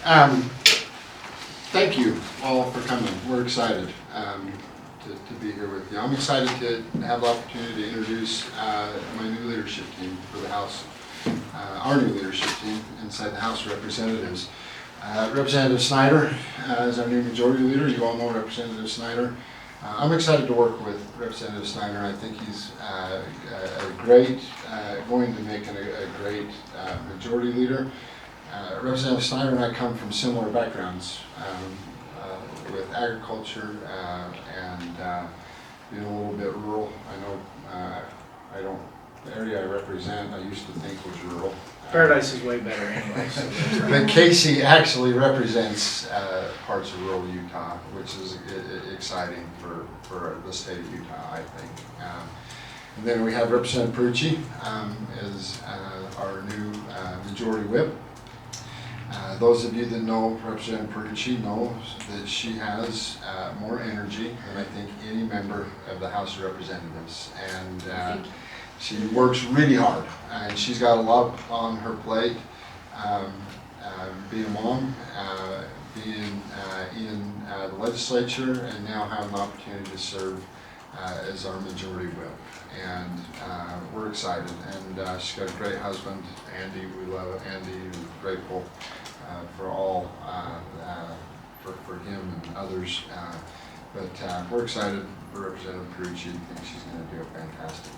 Thank you all for coming. We're excited to be here with you. I'm excited to have the opportunity to introduce my new leadership team for the House, our new leadership team inside the House of Representatives. Representative Snider is our new majority leader. You all know Representative Snider. I'm excited to work with Representative Snider. I think he's going to make a great majority leader. Representative Snider and I come from similar backgrounds with agriculture and being a little bit rural. I know the area I represent, I used to think was rural. Paradise is way better anyway. So but Casey actually represents parts of rural Utah, which is exciting for the state of Utah, I think. And then we have Representative Pierucci as our new majority whip. Those of you that know Representative Pierucci know that she has more energy than I think any member of the House of Representatives, and she works really hard, and she's got a lot on her plate, being a mom, being in the legislature, and now have an opportunity to serve as our majority whip. And we're excited, and she's got a great husband, Andy. We love Andy, we're grateful for all, for him and others. But we're excited for Representative Pierucci. I think she's going to do a fantastic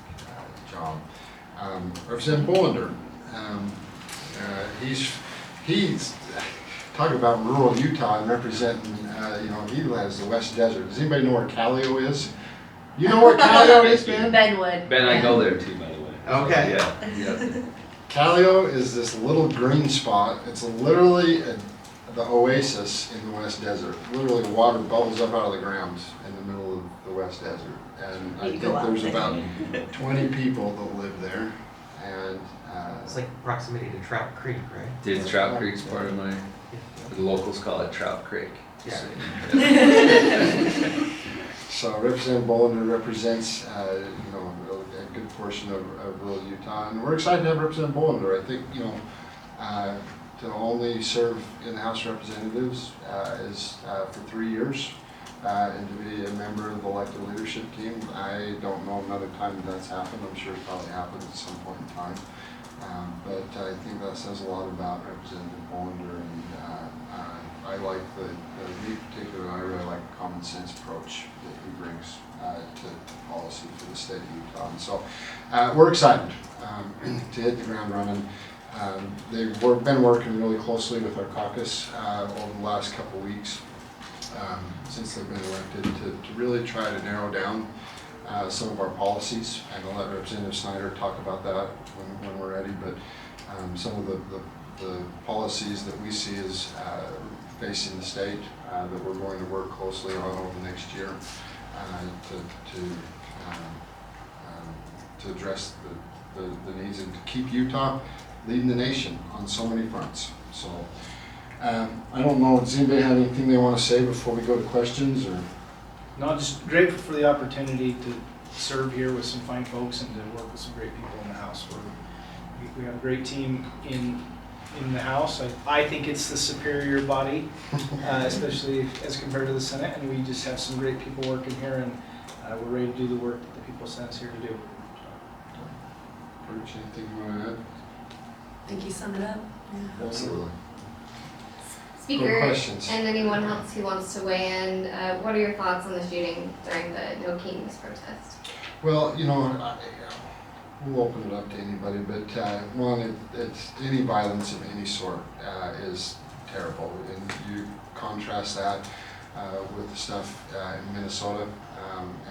job. Representative Bolinder, he's talking about rural Utah and representing, he lives the West Desert. Does anybody know where Callio is? You know where Callio is, Ben? Benwood. Ben, I go there too, by the way. Okay. Yeah. Callio is this little green spot. It's literally the oasis in the West Desert. Literally water bubbles up out of the ground in the middle of the West Desert. And I think there's about 20 people that live there. And it's like proximity to Trout Creek, right? Dude, Trout Creek's part of my, the locals call it Trout Creek. Yeah. So Representative Bolinder represents, a good portion of rural Utah, and we're excited to have Representative Bolinder. I think, to only serve in the House of Representatives is for 3 years, and to be a member of the elected leadership team. I don't know another time that that's happened. I'm sure it's probably happened at some point in time. But I think that says a lot about Representative Bolinder, and I like me particularly, I really like the common sense approach that he brings to policy for the state of Utah. And so we're excited to hit the ground running. They've been working really closely with our caucus over the last couple of weeks since they've been elected to really try to narrow down some of our policies, and I'll let Representative Snider talk about that when we're ready. But some of the policies that we see as facing the state that we're going to work closely on over the next year to address the needs and to keep Utah leading the nation on so many fronts. So I don't know, does anybody have anything they want to say before we go to questions? Or no, just grateful for the opportunity to serve here with some fine folks and to work with some great people in the House. We have a great team in the House. I think it's the superior body, especially as compared to the Senate, and we just have some great people working here, and we're ready to do the work that the people sent us here to do. Pierucci, anything you want to add? I think you summed it up. Yeah. Absolutely. Speaker, questions. and anyone else who wants to weigh in, what are your thoughts on the shooting during the No Kings protest? Well, we'll open it up to anybody, but one, it's any violence of any sort is terrible, and you contrast that with the stuff in Minnesota,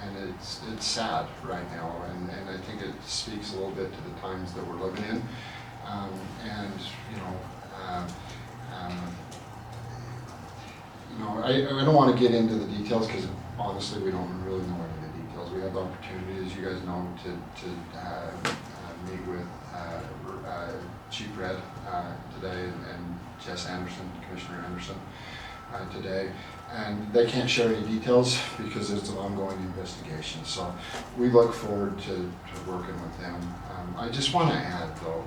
and it's sad right now, and I think it speaks a little bit to the times that we're living in, I don't want to get into the details because honestly we don't really know any of the details. We have the opportunity, as you guys know, to meet with Chief Red today and Jess Anderson, Commissioner Anderson today, and they can't share any details because it's an ongoing investigation. So we look forward to working with them. I just want to add though,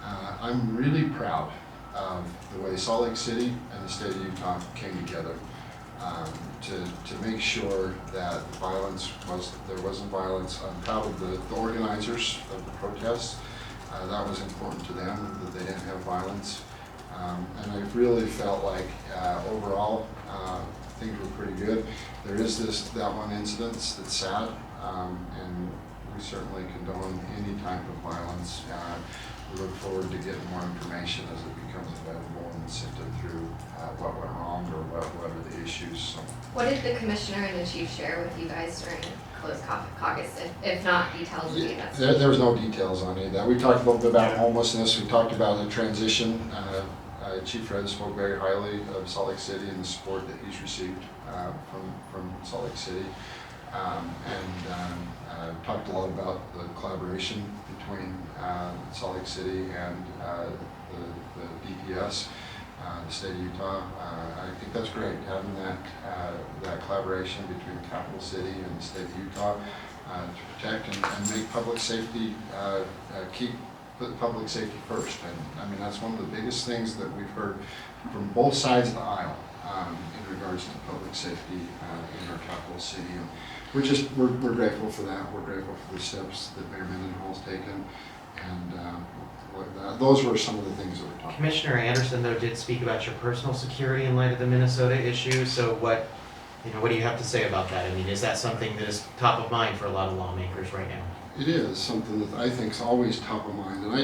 I'm really proud of the way Salt Lake City and the state of Utah came together to make sure that there wasn't violence. I'm proud of the organizers of the protests. That was important to them, that they didn't have violence. And I really felt like overall things were pretty good. There is that one incident that's sad, and we certainly condone any type of violence. We look forward to getting more information as it becomes available and sifting through what went wrong or what are the issues. So. What did the commissioner and the chief share with you guys during closed caucus? If not, details would be necessary. There was no details on any of that. We talked a little bit about homelessness. We talked about the transition. Chief Fred spoke very highly of Salt Lake City and the support that he's received from Salt Lake City. Talked a lot about the collaboration between Salt Lake City and the DPS, the state of Utah. I think that's great, having that collaboration between the capital city and the state of Utah to protect and make public safety, put public safety first. And I mean, that's one of the biggest things that we've heard from both sides of the aisle in regards to public safety in our capital city. And we're grateful for that. We're grateful for the steps that Mayor Mendenhall's taken, and those were some of the things that we're talking about. Commissioner Anderson, though, did speak about your personal security in light of the Minnesota issue. So what do you have to say about that? I mean, is that something that is top of mind for a lot of lawmakers right now? It is something that I think is always top of mind, and I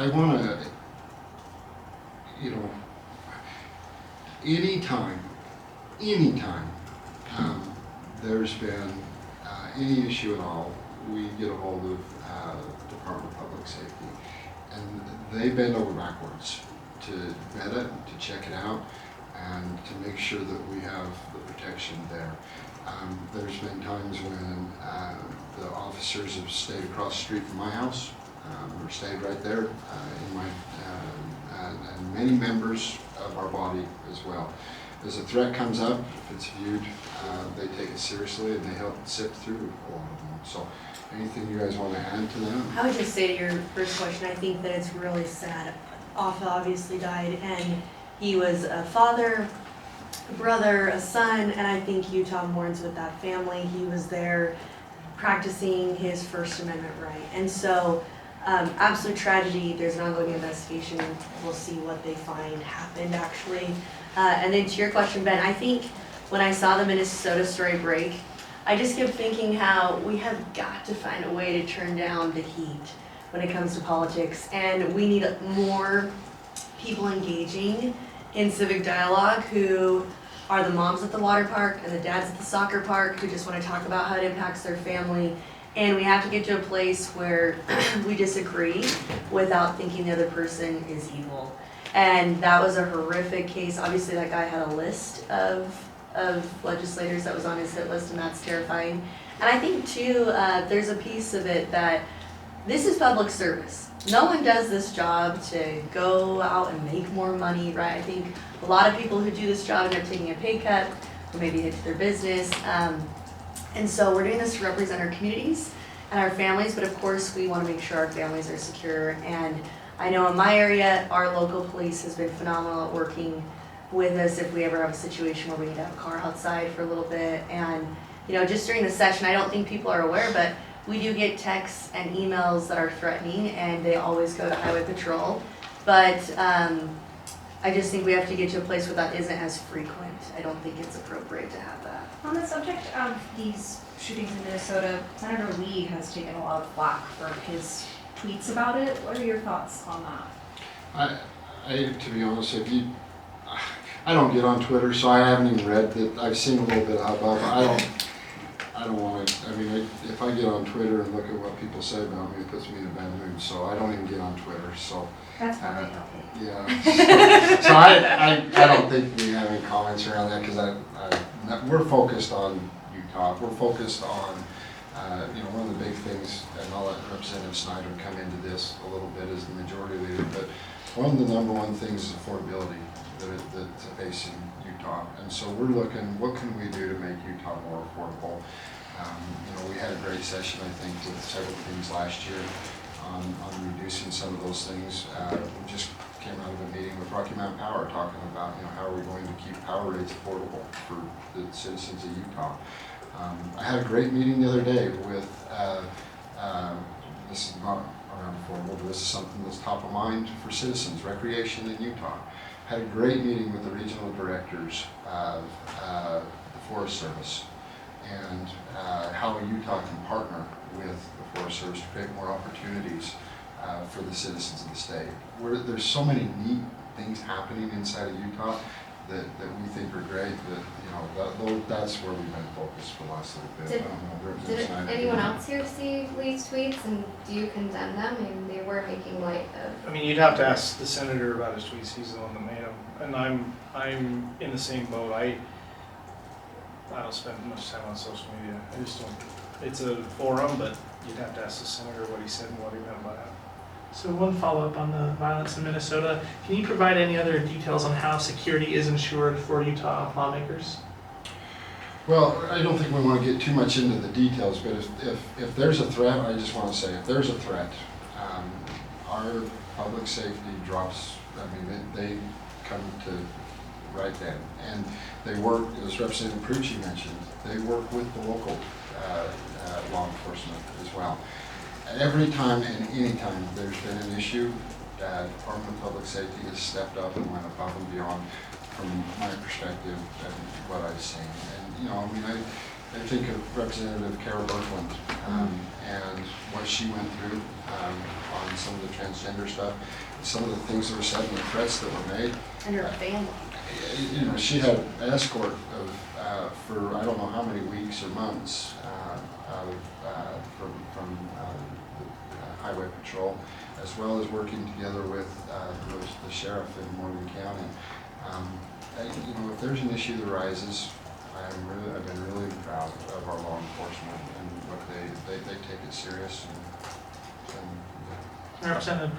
want to, anytime there's been any issue at all, we get a hold of Department of Public Safety, and they bend over backwards to vet it, to check it out, and to make sure that we have the protection there. There's been times when the officers have stayed across the street from my house, or stayed right there in my, and many members of our body as well. As a threat comes up, if it's viewed, they take it seriously and they help sift through a lot of them. So anything you guys want to add to that? I would just say to your first question, I think that it's really sad. Alpha obviously died, and he was a father, a brother, a son, and I think Utah mourns with that family. He was there practicing his First Amendment right. And so, absolute tragedy. There's an ongoing investigation. We'll see what they find happened, actually. And then to your question, Ben, I think when I saw the Minnesota story break, I just kept thinking how we have got to find a way to turn down the heat when it comes to politics, and we need more people engaging in civic dialogue who are the moms at the water park and the dads at the soccer park who just want to talk about how it impacts their family. And we have to get to a place where we disagree without thinking the other person is evil. And that was a horrific case. Obviously that guy had a list of legislators that was on his hit list, and that's terrifying. And I think too, there's a piece of it that this is public service. No one does this job to go out and make more money, right? I think a lot of people who do this job end up taking a pay cut or maybe hit their business. And so we're doing this to represent our communities and our families, but of course we want to make sure our families are secure. And I know in my area, our local police has been phenomenal at working with us if we ever have a situation where we need to have a car outside for a little bit. And just during the session, I don't think people are aware, but we do get texts and emails that are threatening, and they always go to Highway Patrol. But I just think we have to get to a place where that isn't as frequent. I don't think it's appropriate to have that. On the subject of these shootings in Minnesota, Senator Lee has taken a lot of flack for his tweets about it. What are your thoughts on that? To be honest with you, I don't get on Twitter, so I haven't even read that. I've seen a little bit about it. I don't want to, if I get on Twitter and look at what people say about me, it puts me in a bad mood, so I don't even get on Twitter, so. That's probably healthy. Yeah. So I don't think we have any comments around that, because we're focused on Utah. We're focused on, one of the big things, and I'll let Representative Snider come into this a little bit as the majority leader, but one of the number one things is affordability that's facing Utah. And so we're looking, what can we do to make Utah more affordable? We had a great session, I think, with several things last year on reducing some of those things. We just came out of a meeting with Rocky Mountain Power talking about, how are we going to keep power rates affordable for the citizens of Utah. I had a great meeting the other day with, this is not around affordable, but this is something that's top of mind for citizens, recreation in Utah. Had a great meeting with the regional directors of the Forest Service and how Utah can partner with the Forest Service to create more opportunities for the citizens of the state. There's so many neat things happening inside of Utah that we think are great, that's where we've been focused for the last little bit. Did- I don't know, Representative Did Snider, anyone else here see Lee's tweets, and do you condemn them? I mean, they were making light of. I mean, you'd have to ask the senator about his tweets, he's the one that made them, and I'm in the same boat. I don't spend much time on social media, I just don't, it's a forum, but you'd have to ask the senator what he said and what he meant by that. So one follow-up on the violence in Minnesota. Can you provide any other details on how security is ensured for Utah lawmakers? Well, I don't think we want to get too much into the details, but if there's a threat, I just want to say, if there's a threat, our public safety drops, they come to right then. And they work, as Representative Pierucci mentioned, they work with the local law enforcement as well. Every time and any time there's been an issue, Department of Public Safety has stepped up and went above and beyond from my perspective and what I've seen. And, I think of Representative Kara Berkland and what she went through on some of the transgender stuff, some of the things that were said and the threats that were made. And her family. She had an escort of, for I don't know how many weeks or months from the Highway Patrol, as well as working together with the sheriff in Morgan County. If there's an issue that arises, I've been really proud of our law enforcement and what they take it serious. Representative,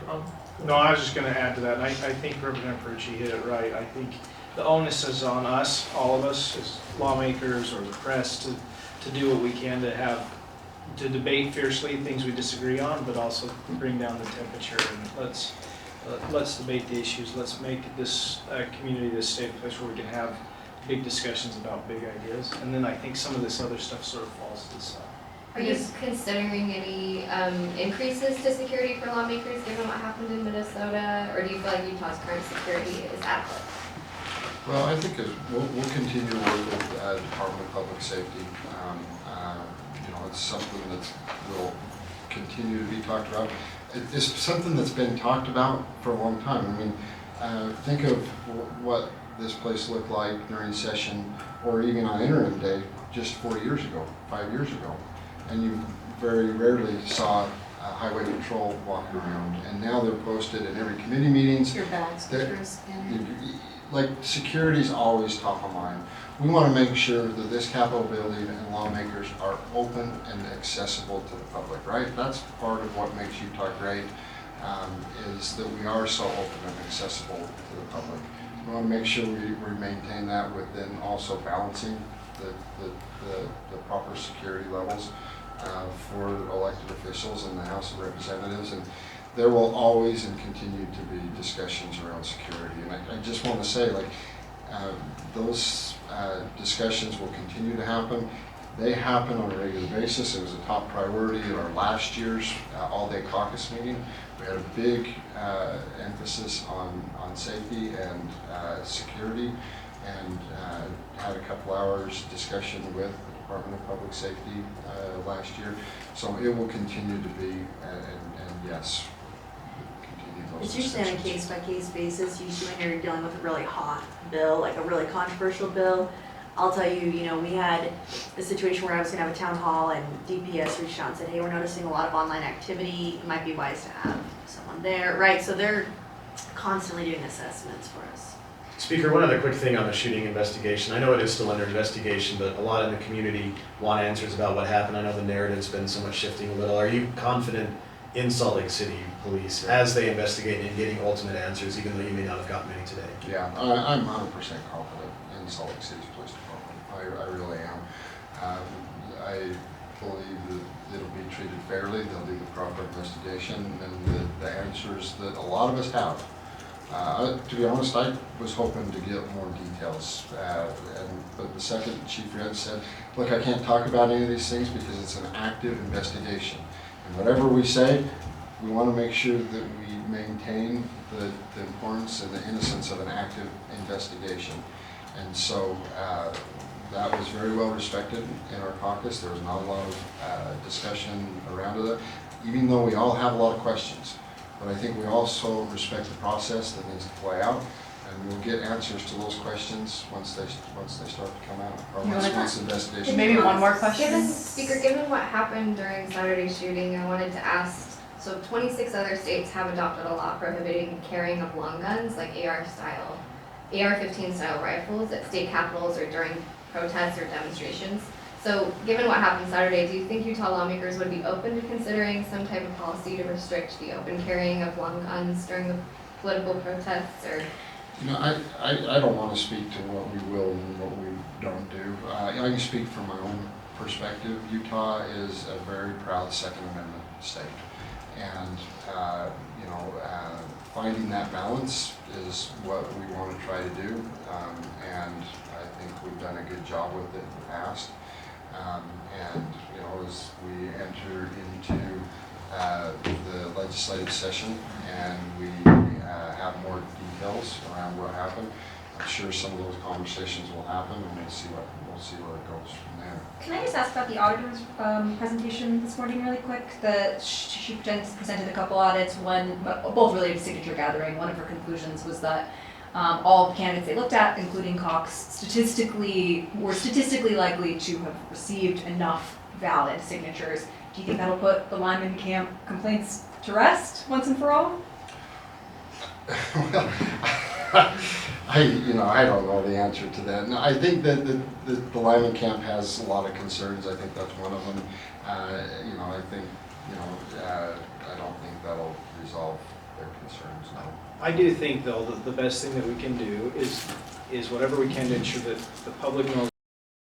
No, I was just gonna add to that, and I think Representative Pierucci hit it right. I think the onus is on us, all of us, as lawmakers or the press, to do what we can to debate fiercely things we disagree on, but also bring down the temperature, and let's debate the issues. Let's make this community, this safe place where we can have big discussions about big ideas. And then I think some of this other stuff sort of falls to the side. Are you considering any increases to security for lawmakers given what happened in Minnesota, or do you feel like Utah's current security is adequate? Well, I think we'll continue to work with the Department of Public Safety. It's something that will continue to be talked about. It's something that's been talked about for a long time. Think of what this place looked like during session, or even on interim day, just 4 years ago, 5 years ago. And you very rarely saw Highway Patrol walking around. And now they're posted in every committee meetings. Your bags, pictures, Like, security's always top of mind. We want to make sure that this Capitol building and lawmakers are open and accessible to the public, right? That's part of what makes Utah great, is that we are so open and accessible to the public. We want to make sure we maintain that with then also balancing the proper security levels for elected officials in the House of Representatives. And there will always and continue to be discussions around security. And I just want to say, those discussions will continue to happen. They happen on a regular basis. It was a top priority at our last year's all-day caucus meeting. We had a big emphasis on safety and security, and had a couple hours discussion with the Department of Public Safety last year. So it will continue to be, and yes, continue those It's usually on a discussions. case-by-case basis. Usually when you're dealing with a really hot bill, like a really controversial bill. I'll tell you, we had a situation where I was gonna have a town hall and DPS reached out and said, hey, we're noticing a lot of online activity. It might be wise to have someone there, right? So they're constantly doing assessments for us. Speaker, one other quick thing on the shooting investigation. I know it is still under investigation, but a lot in the community want answers about what happened. I know the narrative's been somewhat shifting a little. Are you confident in Salt Lake City Police as they investigate and getting ultimate answers, even though you may not have gotten any today? Yeah, I'm 100% confident in Salt Lake City's police department. I really am. I believe that it'll be treated fairly. They'll do the proper investigation, and the answers that a lot of us have To be honest, I was hoping to get more details, but the second Chief Red said, look, I can't talk about any of these things because it's an active investigation. And whatever we say, we want to make sure that we maintain the importance and the innocence of an active investigation. And so that was very well respected in our caucus. There was not a lot of discussion around it, even though we all have a lot of questions. But I think we also respect the process that needs to play out, and we'll get answers to those questions once they start to come out, or once the investigation. Maybe one more question. Given what happened during Saturday's shooting, I wanted to ask, so 26 other states have adopted a law prohibiting carrying of long guns, like AR-15 style rifles at state capitals or during protests or demonstrations. So given what happened Saturday, do you think Utah lawmakers would be open to considering some type of policy to restrict the open carrying of long guns during the political protests, or? You know, I don't want to speak to what we will and what we don't do. I can speak from my own perspective. Utah is a very proud Second Amendment state. And, finding that balance is what we want to try to do. And I think we've done a good job with it in the past. As we enter into the legislative session and we have more details around what happened, I'm sure some of those conversations will happen, and we'll see where it goes from there. Can I just ask about the auditor's presentation this morning really quick? She presented a couple audits, both related to signature gathering. One of her conclusions was that all candidates they looked at, including Cox, were statistically likely to have received enough valid signatures. Do you think that'll put the Lyman camp complaints to rest once and for all? Well, I don't know the answer to that. No, I think that the Lyman camp has a lot of concerns. I think that's one of them. I don't think that'll resolve their concerns, no. I do think, though, that the best thing that we can do is whatever we can to ensure that the public knows